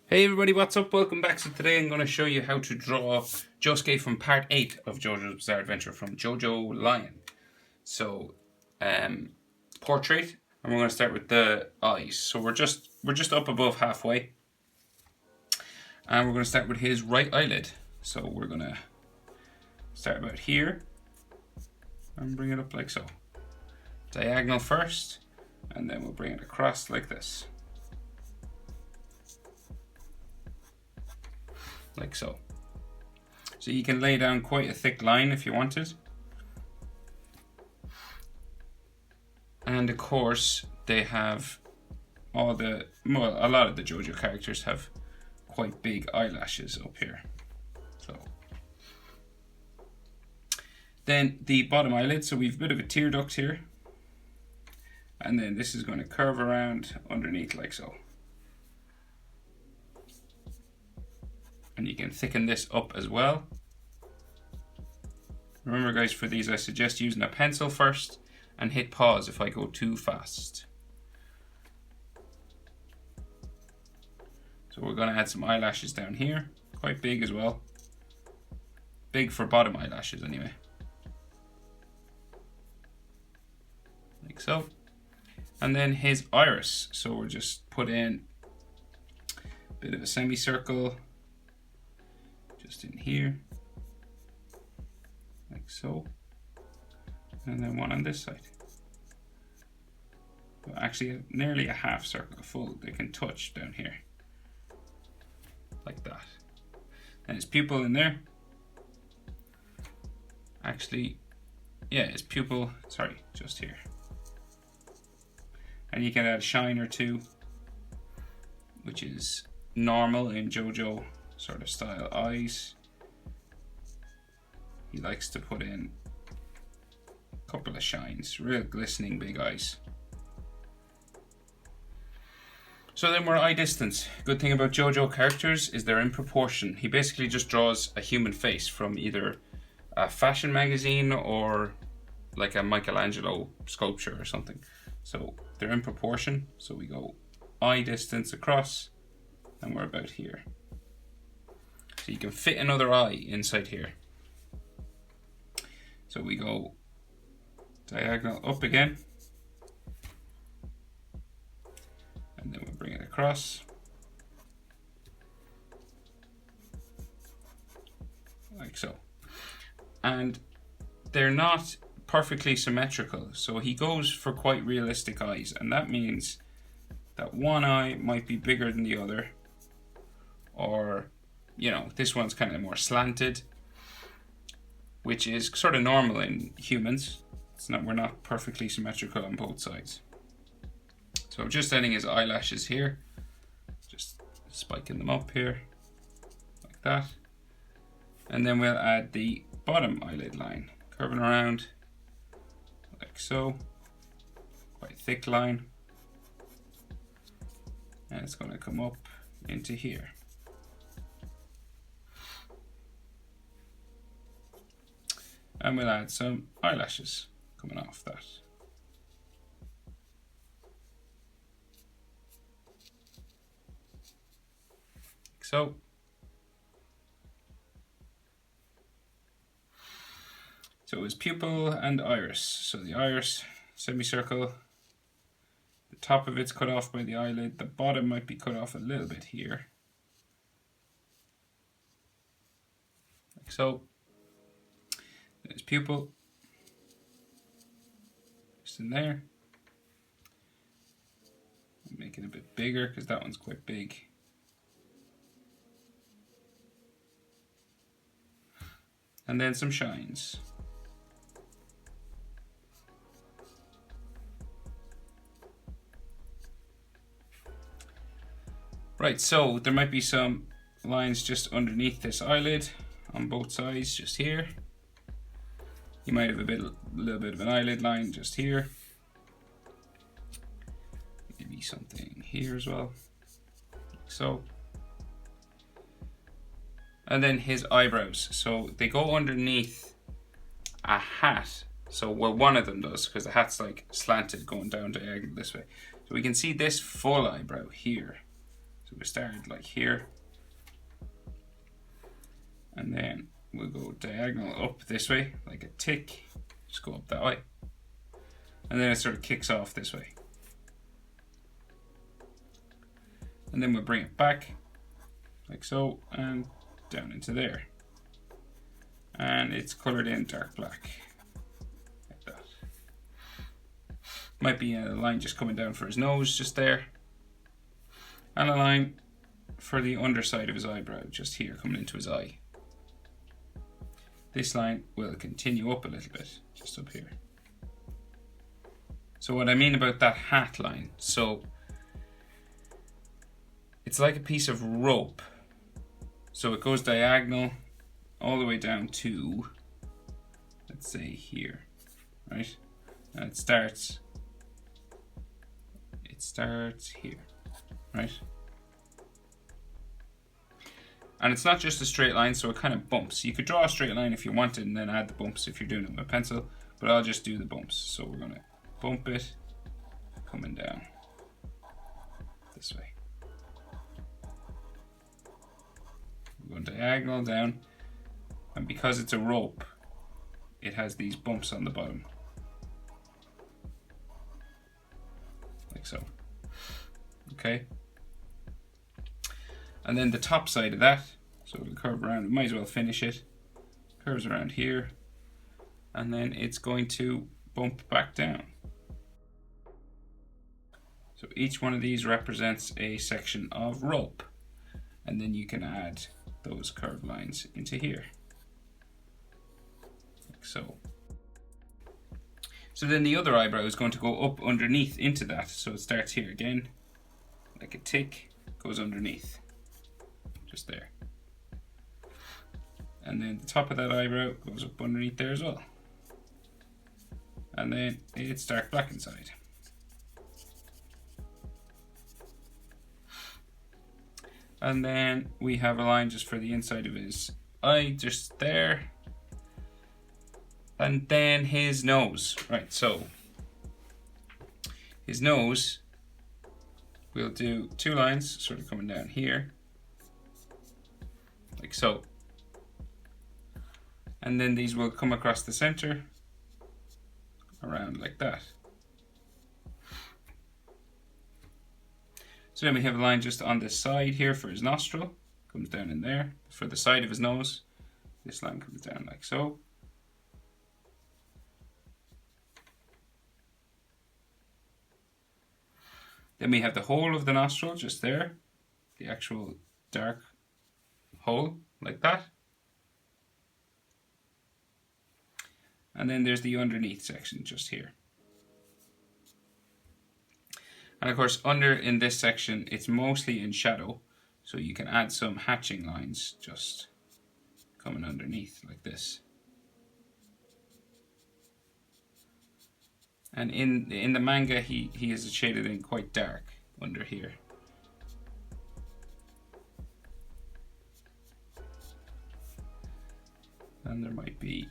Hey everybody, what's up? Welcome back. So today I'm going to show you how to draw Josuke from part 8 of JoJo's Bizarre Adventure from JoJolion. So, portrait, and we're going to start with the eyes. So we're just up above halfway, and we're going to start with his right eyelid. So we're going to start about here and bring it up like so. Diagonal first, and then we'll bring it across like this. Like so. So you can lay down quite a thick line if you wanted. And of course, they have a lot of the JoJo characters have quite big eyelashes up here. So then the bottom eyelid, so we've a bit of a tear duct here. And then this is going to curve around underneath like so. And you can thicken this up as well. Remember guys, for these I suggest using a pencil first and hit pause if I go too fast. So we're going to add some eyelashes down here, quite big as well. Big for bottom eyelashes anyway. Like so. And then his iris. So we'll just put in a bit of a semicircle. Just in here, like so, and then one on this side. Well, actually, nearly a half circle, full. They can touch down here, like that. And his pupil in there. Actually, yeah, his pupil. Sorry, just here. And you can add a shine or two, which is normal in JoJo sort of style eyes. He likes to put in a couple of shines, real glistening big eyes. So then we're eye distance. Good thing about JoJo characters is they're in proportion. He basically just draws a human face from either a fashion magazine or like a Michelangelo sculpture or something. So they're in proportion. So we go eye distance across and we're about here. So you can fit another eye inside here. So we go diagonal up again. And then we'll bring it across. Like so. And they're not perfectly symmetrical. So he goes for quite realistic eyes. And that means that one eye might be bigger than the other. Or you know, this one's kind of more slanted, which is sort of normal in humans. We're not perfectly symmetrical on both sides. So I'm just adding his eyelashes here, just spiking them up here, like that. And then we'll add the bottom eyelid line, curving around, like so. Quite thick line. And it's going to come up into here. And we'll add some eyelashes coming off that. Like so. So his pupil and iris. So the iris, semicircle. The top of it's cut off by the eyelid. The bottom might be cut off a little bit here. Like so. His pupil, just in there. Make it a bit bigger because that one's quite big. And then some shines. Right, so there might be some lines just underneath this eyelid on both sides, just here. You might have a little bit of an eyelid line just here. Maybe something here as well, like so. And then his eyebrows. So they go underneath a hat. So well, one of them does, because the hat's like slanted going down diagonal this way. So we can see this full eyebrow here. So we started like here. And then we'll go diagonal up this way, like a tick. Just go up that way. And then it sort of kicks off this way. And then we'll bring it back, like so, and down into there. And it's colored in dark black, like that. Might be a line just coming down for his nose, just there. And a line for the underside of his eyebrow, just here, coming into his eye. This line will continue up a little bit, just up here. So what I mean about that hat line, so it's like a piece of rope. So it goes diagonal all the way down to, let's say here, right? And it starts here, right? And it's not just a straight line, so it kind of bumps. You could draw a straight line if you wanted and then add the bumps if you're doing it with a pencil, but I'll just do the bumps. So we're gonna bump it, coming down this way. We're going diagonal down, and because it's a rope, it has these bumps on the bottom. Like so. Okay. And then the top side of that, so it'll curve around, we might as well finish it. Curves around here, and then it's going to bump back down. So each one of these represents a section of rope, and then you can add those curved lines into here, like so. So then the other eyebrow is going to go up underneath into that, so it starts here again, like a tick, goes underneath. Just there. And then the top of that eyebrow goes up underneath there as well. And then it's dark black inside. And then we have a line just for the inside of his eye, just there. And then his nose. Right, so his nose, we'll do two lines sort of coming down here. Like so. And then these will come across the center, around like that. So then we have a line just on this side here for his nostril, comes down in there. For the side of his nose, this line comes down like so. Then we have the hole of the nostril just there, the actual dark hole like that. And then there's the underneath section just here. And of course, under in this section, it's mostly in shadow, so you can add some hatching lines just coming underneath like this. And in the manga, he is shaded in quite dark under here. And there might be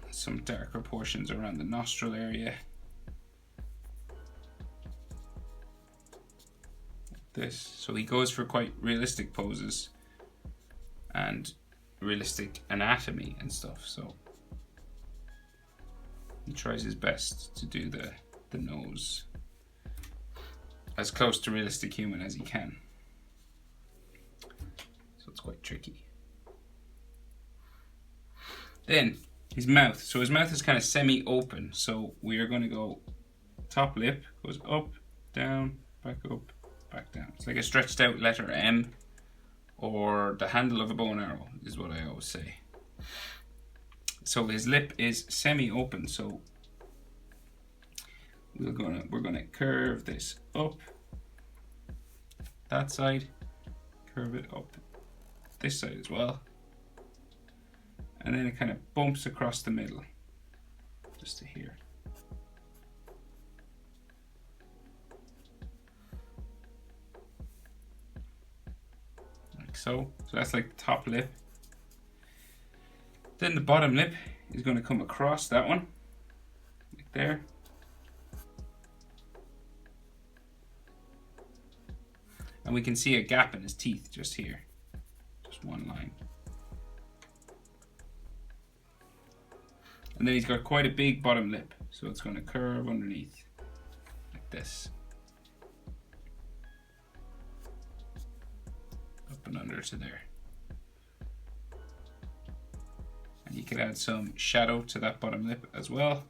some darker portions around the nostril area. Like this. So he goes for quite realistic poses and realistic anatomy and stuff. So he tries his best to do the nose as close to realistic human as he can. So it's quite tricky. Then his mouth. So his mouth is kind of semi-open. So we are going to go top lip goes up, down, back up, back down. It's like a stretched out letter M, or the handle of a bow and arrow is what I always say. So his lip is semi-open. So we're gonna curve this up that side, curve it up this side as well. And then it kind of bumps across the middle, just to here. Like so. So that's like the top lip. Then the bottom lip is going to come across that one, like there. And we can see a gap in his teeth just here. Just one line. And then he's got quite a big bottom lip, so it's going to curve underneath like this. Up and under to there. And you can add some shadow to that bottom lip as well.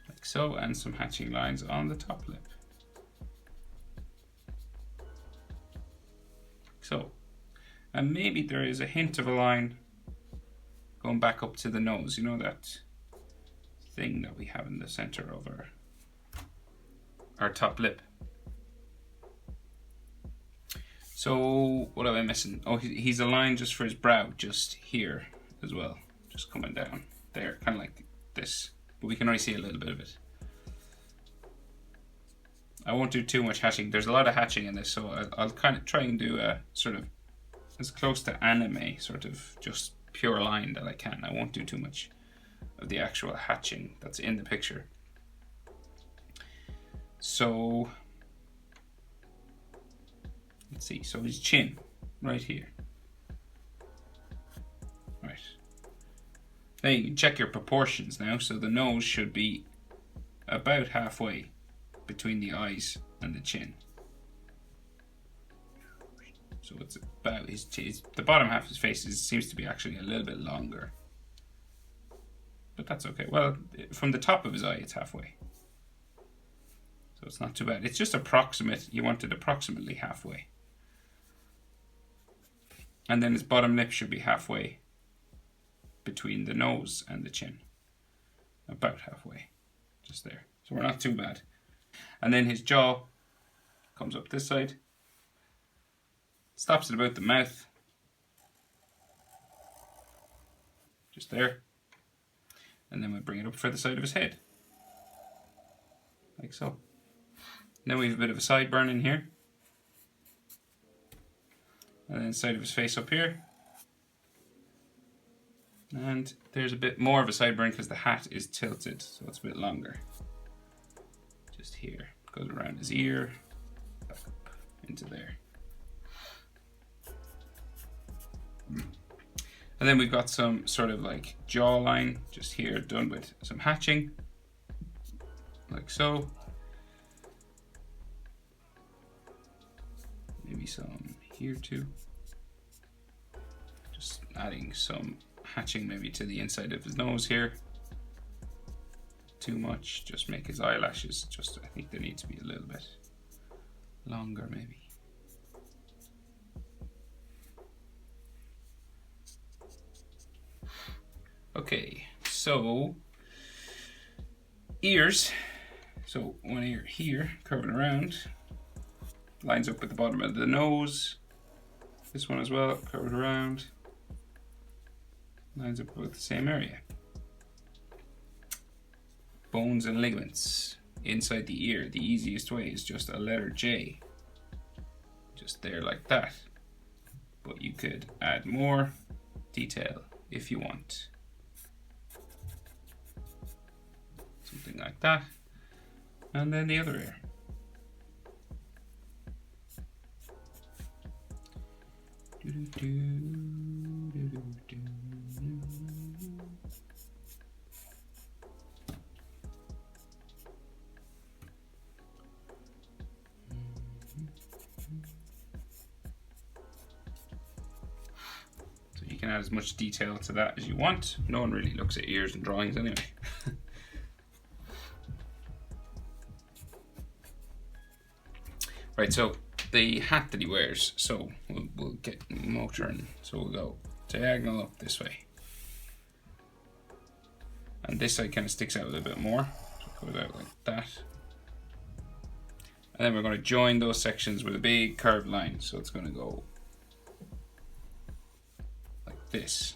Like so, and some hatching lines on the top lip. So, and maybe there is a hint of a line going back up to the nose, you know, that thing that we have in the center of our top lip. So, what am I missing? Oh, he's a line just for his brow, just here as well, just coming down there, kind of like this, but we can only see a little bit of it. I won't do too much hatching. There's a lot of hatching in this, so I'll kind of try and do a sort of as close to anime, sort of just pure line that I can. I won't do too much of the actual hatching that's in the picture. So, let's see. So his chin, right here. Right. Now you can check your proportions now. So the nose should be about halfway between the eyes and the chin. So it's about the bottom half of his face seems to be actually a little bit longer. But that's okay. Well, from the top of his eye, it's halfway. So it's not too bad. It's just approximate. You want it approximately halfway. And then his bottom lip should be halfway between the nose and the chin. About halfway. Just there. So we're not too bad. And then his jaw comes up this side, stops at about the mouth, just there, and then we bring it up for the side of his head, like so. Now we have a bit of a sideburn in here, and then the side of his face up here, and there's a bit more of a sideburn because the hat is tilted, so it's a bit longer. Just here. Goes around his ear, back up into there. And then we've got some sort of like jawline just here, done with some hatching, like so. Maybe some here too. Just adding some hatching maybe to the inside of his nose here. Too much, just make his eyelashes, just I think they need to be a little bit longer maybe. Okay, so ears. So one ear here, curving around, lines up with the bottom of the nose. This one as well, curved around, lines up with the same area. Bones and ligaments inside the ear. The easiest way is just a letter J, just there like that. But you could add more detail if you want. Something like that. And then the other ear. So you can add as much detail to that as you want. No one really looks at ears in drawings anyway. Right, so the hat that he wears, so we'll get motoring. So we'll go diagonal up this way. And this side kind of sticks out a little bit more. So it goes out like that. And then we're going to join those sections with a big curved line. So it's going to go like this.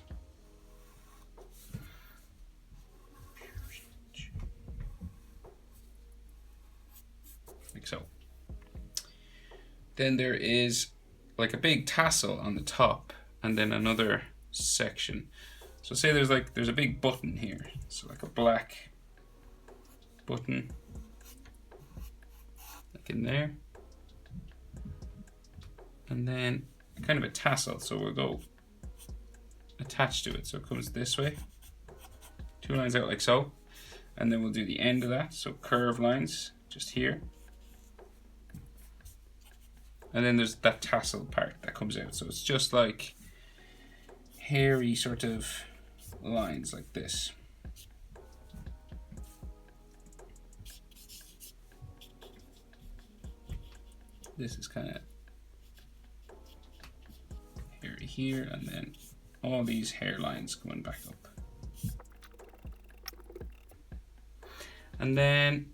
Like so. Then there is like a big tassel on the top and then another section. So say there's a big button here. So like a black button, like in there. And then kind of a tassel, so we'll go attach to it. So it comes this way, 2 lines out like so. And then we'll do the end of that, so curved lines just here. And then there's that tassel part that comes out. So it's just like hairy sort of lines like this. This is kind of hairy here, and then all these hairlines coming back up. And then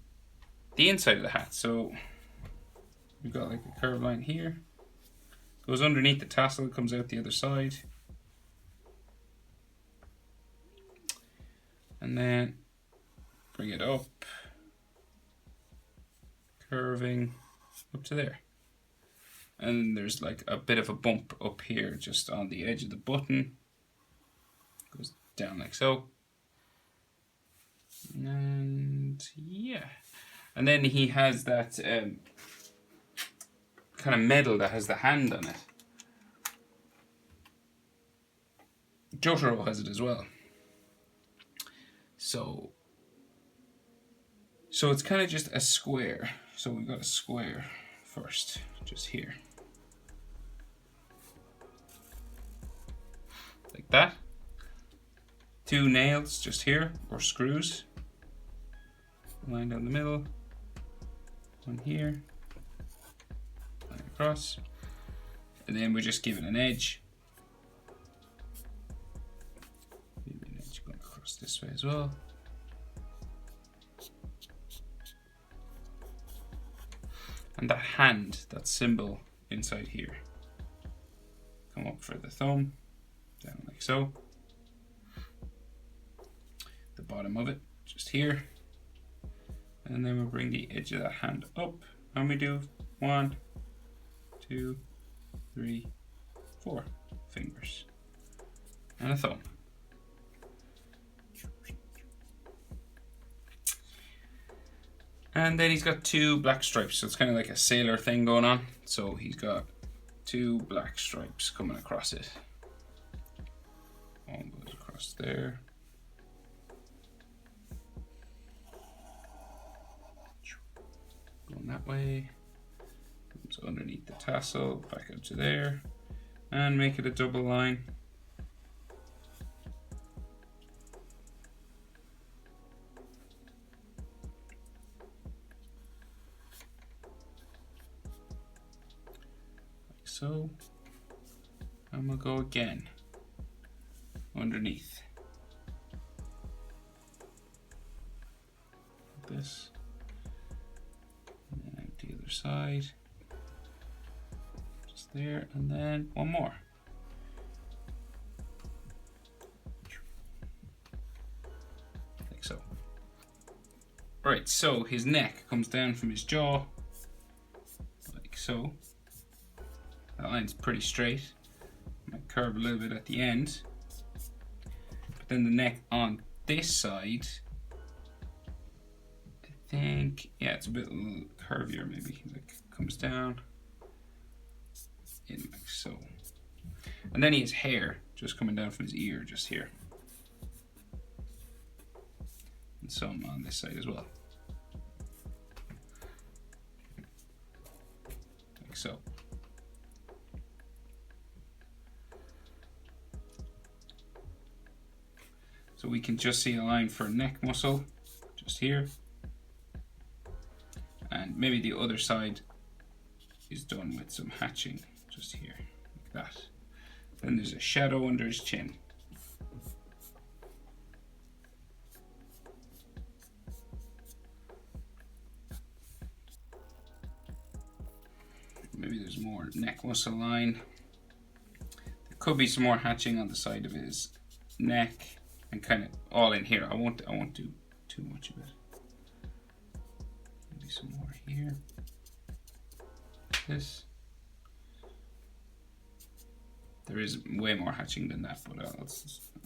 the inside of the hat. So we've got like a curved line here, goes underneath the tassel, comes out the other side. And then bring it up, curving up to there. And there's like a bit of a bump up here just on the edge of the button. Goes down like so. And yeah. And then he has that kind of medal that has the hand on it. Jotaro has it as well. So it's kind of just a square. So we've got a square first, just here. Like that. 2 nails just here, or screws. Line down the middle. 1 here. Line across. And then we just give it an edge. Maybe an edge going across this way as well. And that hand, that symbol inside here. Come up for the thumb, down like so. The bottom of it, just here. And then we'll bring the edge of that hand up. And we do 1, 2, 3, 4 fingers. And a thumb. And then he's got 2 black stripes, so it's kind of like a sailor thing going on. So he's got 2 black stripes coming across it. One goes across there. Going that way. Comes underneath the tassel, back up to there. And make it a double line. So, and we'll go again underneath like this, and then out the other side, just there, and then one more. Like so. Right, so his neck comes down from his jaw, like so. That line's pretty straight. Might curve a little bit at the end. But then the neck on this side, I think, yeah, it's a bit curvier maybe. Like comes down in like so. And then he has hair just coming down from his ear, just here. And some on this side as well. Like so. So we can just see a line for neck muscle, just here. And maybe the other side is done with some hatching, just here, like that. Then there's a shadow under his chin. Maybe there's more neck muscle line. There could be some more hatching on the side of his neck. And kind of all in here. I won't do too much of it. Maybe some more here. This. There is way more hatching than that, but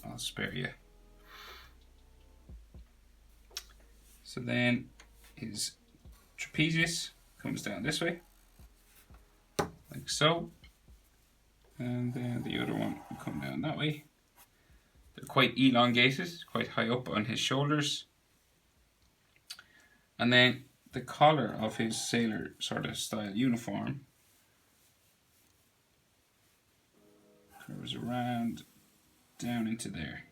I'll spare you. So then his trapezius comes down this way, like so. And then the other one will come down that way. They're quite elongated, quite high up on his shoulders. And then the collar of his sailor sort of style uniform curves around down into there,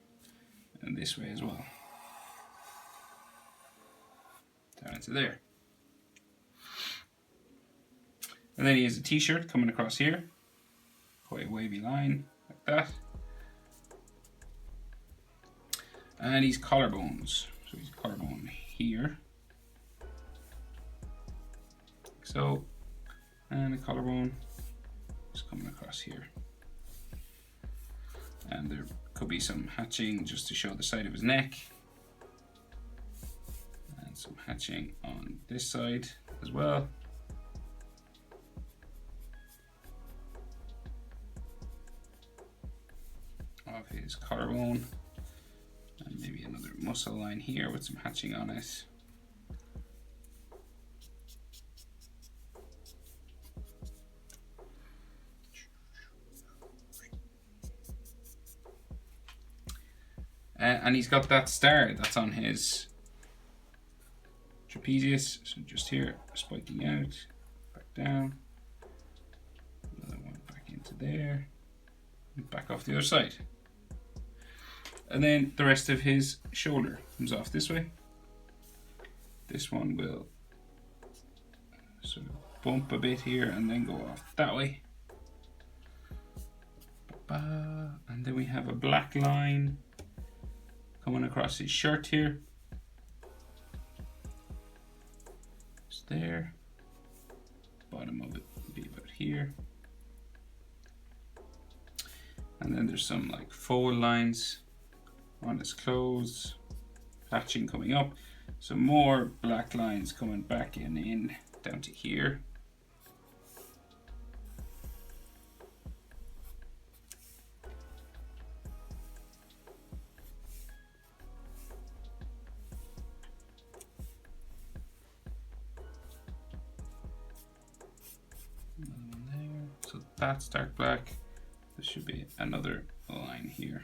and this way as well, down into there. And then he has a t-shirt coming across here, quite a wavy line like that. And he's collarbones, so he's collarbone here, like so, and the collarbone is coming across here. And there could be some hatching just to show the side of his neck, and some hatching on this side as well. Of his collarbone, and maybe another muscle line here with some hatching on it. And he's got that star that's on his trapezius, so just here, spiking out, back down, another one back into there, and back off the other side. And then the rest of his shoulder comes off this way. This one will sort of bump a bit here and then go off that way. And then we have a black line coming across his shirt here. It's there. Bottom of it will be about here. And then there's some like fold lines on his clothes, hatching coming up, some more black lines coming back in down to here. Another one there. So that's dark black. There should be another line here.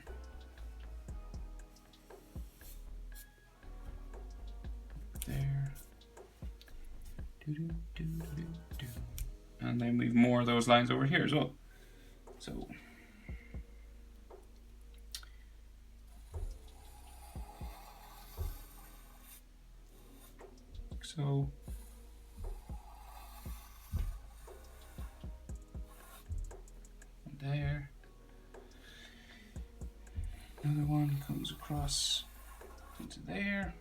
There. And then we've more of those lines over here as well. So there. Another one comes across into there.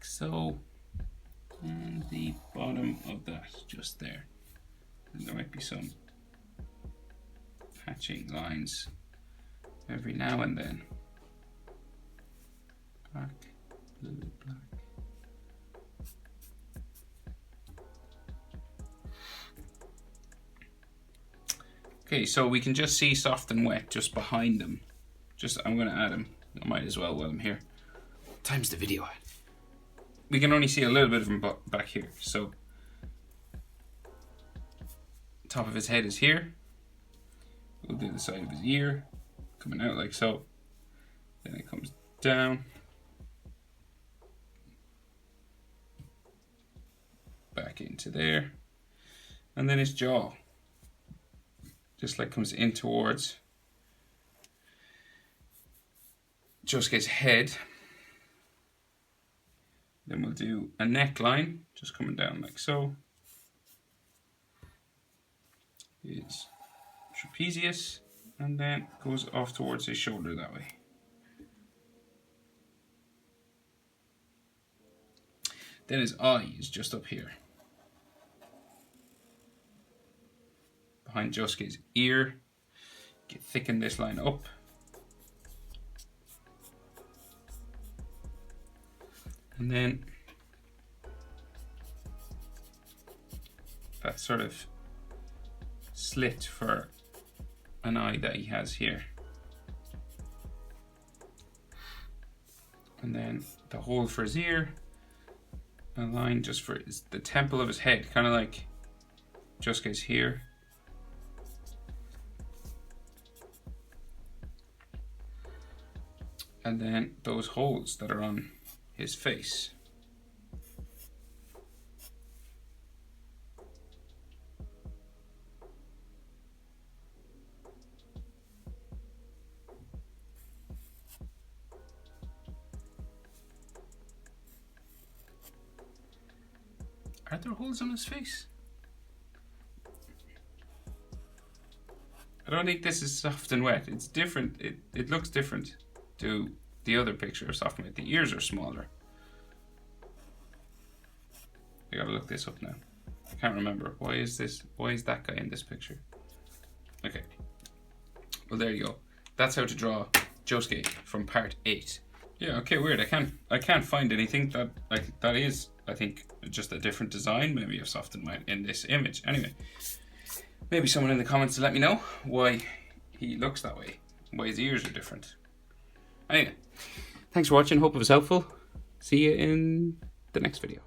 So, and the bottom of that just there. And there might be some hatching lines every now and then. Black, blue, black. Okay, so we can just see soft and wet just behind them. I'm going to add them. I might as well while I'm here. Time's the video ad. We can only see a little bit of him back here. So, top of his head is here. We'll do the side of his ear, coming out like so. Then it comes down. Back into there. And then his jaw. Just like comes in towards Josuke's head. Then we'll do a neckline, just coming down like so. His trapezius, and then goes off towards his shoulder that way. Then his eye is just up here. Behind Josuke's ear. Thicken this line up. And then that sort of slit for an eye that he has here. And then the hole for his ear. A line just for the temple of his head, kind of like Josuke's here. And then those holes that are on his face. Are there holes on his face? I don't think this is soft and wet. It's different. It looks different to the other picture of soft and wet. The ears are smaller. I gotta look this up now. I can't remember. Why is that guy in this picture? Okay. Well, there you go. That's how to draw Josuke from part 8. Yeah, okay, weird. I can't find anything that is, I think, just a different design, maybe of soft and wet in this image. Anyway, maybe someone in the comments to let me know why he looks that way, why his ears are different. Anyway, thanks for watching. Hope it was helpful. See you in the next video.